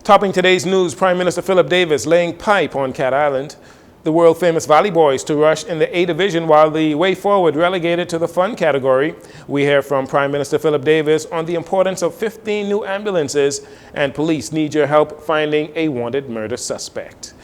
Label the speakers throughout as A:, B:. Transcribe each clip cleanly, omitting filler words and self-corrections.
A: Topping today's news, Prime Minister Philip Davis laying pipe on Cat Island. The world-famous Valley Boys to rush in the A Division while the Way Forward relegated to the Fun category. We hear from Prime Minister Philip Davis on the importance of 15 new ambulances, and police need your help finding a wanted murder suspect.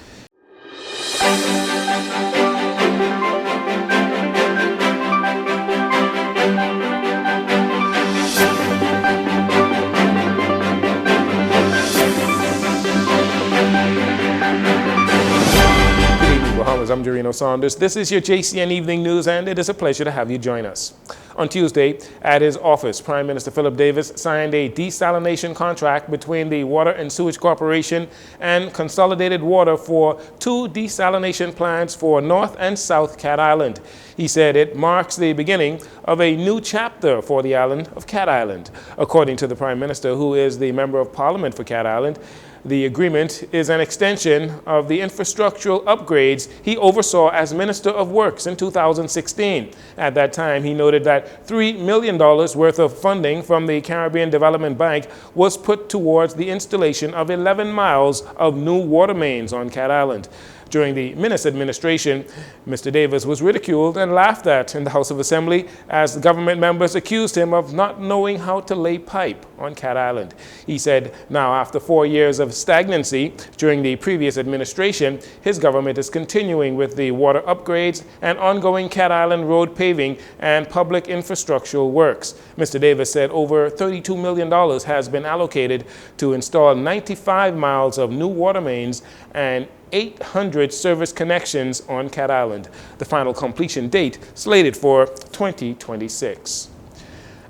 A: I'm Jcn. This is your JCN Evening News, and it is a pleasure to have you join us. On Tuesday, at his office, Prime Minister Philip Davis signed a desalination contract between the Water and Sewage Corporation and Consolidated Water for 2 desalination plants for North and South Cat Island. He said it marks the beginning of a new chapter for the island of Cat Island. According to the Prime Minister, who is the Member of Parliament for Cat Island, the agreement is an extension of the infrastructural upgrades he oversaw as Minister of Works in 2016. At that time, he noted that $3 million worth of funding from the Caribbean Development Bank was put towards the installation of 11 miles of new water mains on Cat Island. During the Minnis administration, Mr. Davis was ridiculed and laughed at in the House of Assembly as government members accused him of not knowing how to lay pipe on Cat Island. He said now, after 4 years of stagnancy during the previous administration, his government is continuing with the water upgrades and ongoing Cat Island road paving and public infrastructural works. Mr. Davis said over $32 million has been allocated to install 95 miles of new water mains and 800 service connections on Cat Island. The final completion date slated for 2026.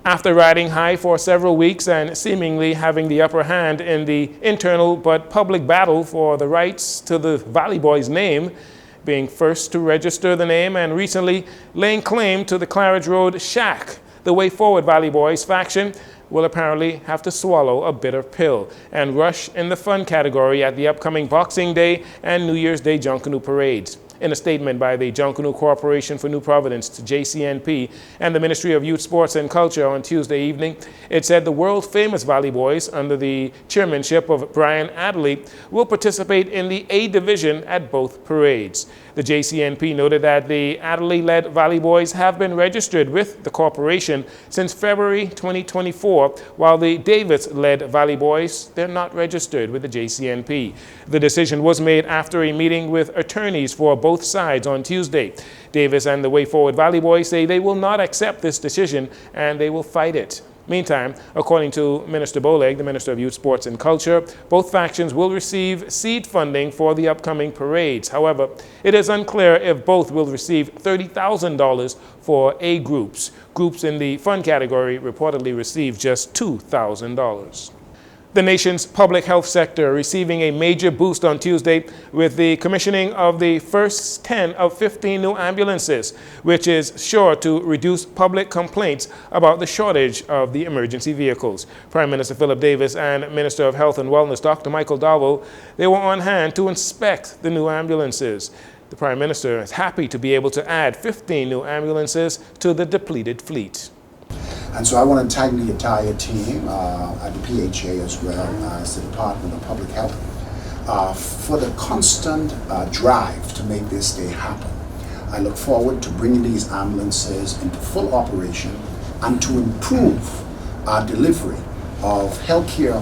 A: After riding high for several weeks and seemingly having the upper hand in the internal but public battle for the rights to the Valley Boys name, being first to register the name and recently laying claim to the Claridge Road Shack, the Way Forward Valley Boys faction will apparently have to swallow a bitter pill and rush in the fun category at the upcoming Boxing Day and New Year's Day Junkanoo parades. In a statement by the Junkanoo Corporation for New Providence to JCNP and the Ministry of Youth, Sports and Culture on Tuesday evening, it said the world-famous Valley Boys, under the chairmanship of Brian Adderley, will participate in the A Division at both parades. The JCNP noted that the Adderley-led Valley Boys have been registered with the corporation since February 2024, while the Davis-led Valley Boys, they're not registered with the JCNP. The decision was made after a meeting with attorneys for both sides on Tuesday. Davis and the Way Forward Valley Boys say they will not accept this decision and they will fight it. Meantime, according to Minister Boleg, the Minister of Youth, Sports and Culture, both factions will receive seed funding for the upcoming parades. However, it is unclear if both will receive $30,000 for A groups. Groups in the fun category reportedly receive just $2,000. The nation's public health sector receiving a major boost on Tuesday with the commissioning of the first 10 of 15 new ambulances, which is sure to reduce public complaints about the shortage of the emergency vehicles. Prime Minister Philip Davis and Minister of Health and Wellness, Dr. Michael Dowell, they were on hand to inspect the new ambulances. The Prime Minister is happy to be able to add 15 new ambulances to the depleted fleet.
B: And so I want to thank the entire team at the PHA as well as the Department of Public Health for the constant drive to make this day happen. I look forward to bringing these ambulances into full operation and to improve our delivery of healthcare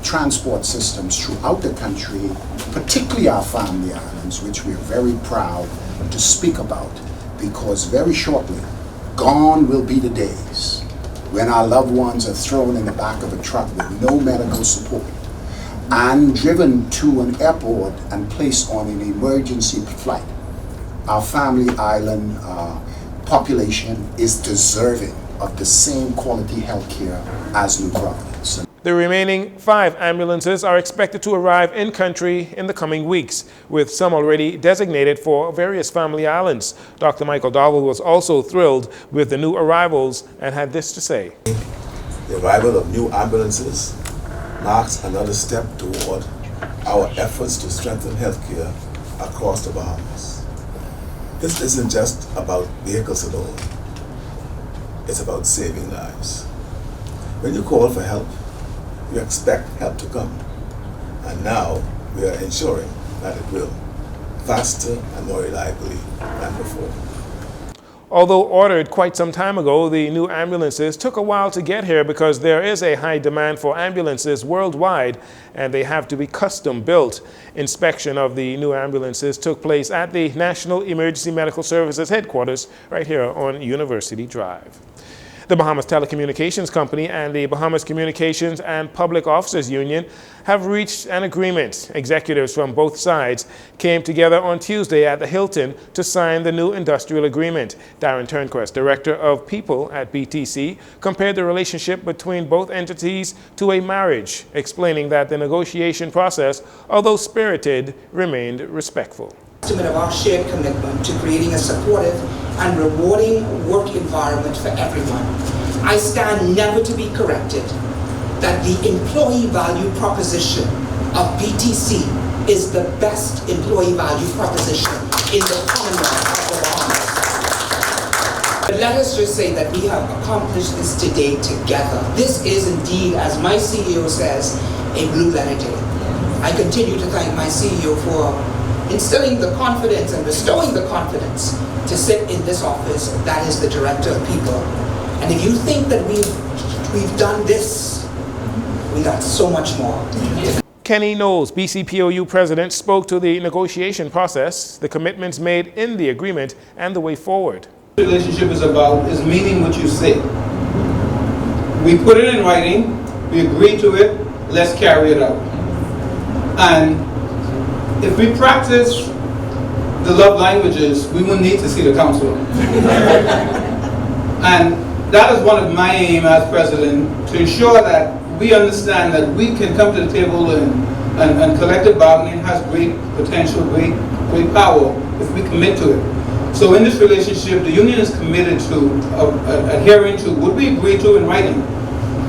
B: transport systems throughout the country, particularly our family islands, which we are very proud to speak about, because very shortly, gone will be the days when our loved ones are thrown in the back of a truck with no medical support and driven to an airport and placed on an emergency flight. Our family island population is deserving of the same quality health care as New Providence.
A: The remaining 5 ambulances are expected to arrive in country in the coming weeks, with some already designated for various family islands. Dr. Michael Dowell was also thrilled with the new arrivals and had this to say.
C: The arrival of new ambulances marks another step toward our efforts to strengthen healthcare across the Bahamas. This isn't just about vehicles alone. It's about saving lives. When you call for help, you expect help to come. And now we are ensuring that it will faster and more reliably than before.
A: Although ordered quite some time ago, the new ambulances took a while to get here because there is a high demand for ambulances worldwide and they have to be custom built. Inspection of the new ambulances took place at the National Emergency Medical Services headquarters right here on University Drive. The Bahamas Telecommunications Company and the Bahamas Communications and Public Officers Union have reached an agreement. Executives from both sides came together on Tuesday at the Hilton to sign the new industrial agreement. Darren Turnquist, Director of People at BTC, compared the relationship between both entities to a marriage, explaining that the negotiation process, although spirited, remained respectful.
D: Of our shared commitment to creating a supportive and rewarding work environment for everyone. I stand never to be corrected that the employee value proposition of BTC is the best employee value proposition in the Commonwealth of the Bahamas. But let us just say that we have accomplished this today together. This is indeed, as my CEO says, a blue letter day. I continue to thank my CEO for instilling the confidence and bestowing the confidence to sit in this office. That is the Director of People. And if you think that we've done this, we got so much more.
A: Kenny Knowles, BCPOU President, spoke to the negotiation process, the commitments made in the agreement, and the way forward.
E: The relationship is about is meaning what you say. We put it in writing, we agree to it, let's carry it out. And if we practice the love languages, we will need to see the council. And that is one of my aim as president, to ensure that we understand that we can come to the table and collective bargaining has great potential, great power if we commit to it. So in this relationship, the union is committed to adhering to what we agree to in writing.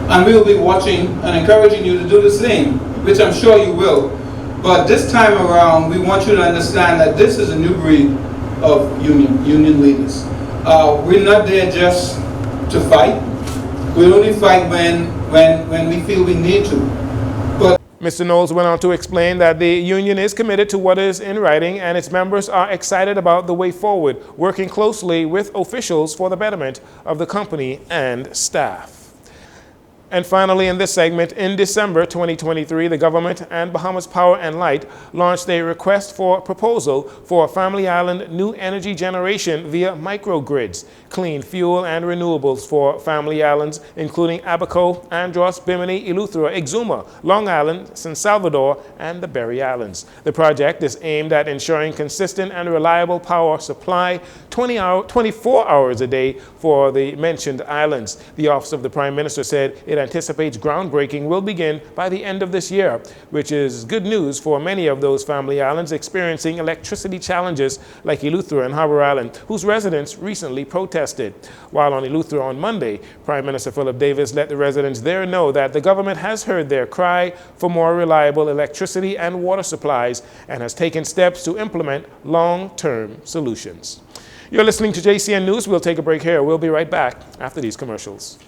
E: And we will be watching and encouraging you to do the same, which I'm sure you will. But this time around, we want you to understand that this is a new breed of union leaders. We're not there just to fight. We only fight when we feel we need to. But
A: Mr. Knowles went on to explain that the union is committed to what is in writing and its members are excited about the way forward, working closely with officials for the betterment of the company and staff. And finally, in this segment, in December 2023, the government and Bahamas Power and Light launched a request for proposal for Family Island new energy generation via microgrids, clean fuel and renewables for Family Islands, including Abaco, Andros, Bimini, Eleuthera, Exuma, Long Island, San Salvador, and the Berry Islands. The project is aimed at ensuring consistent and reliable power supply 24 hours a day for the mentioned islands. The Office of the Prime Minister said it anticipates groundbreaking will begin by the end of this year, which is good news for many of those family islands experiencing electricity challenges like Eleuthera and Harbour Island, whose residents recently protested. While on Eleuthera on Monday, Prime Minister Philip Davis let the residents there know that the government has heard their cry for more reliable electricity and water supplies and has taken steps to implement long-term solutions. You're listening to JCN News. We'll take a break here. We'll be right back after these commercials.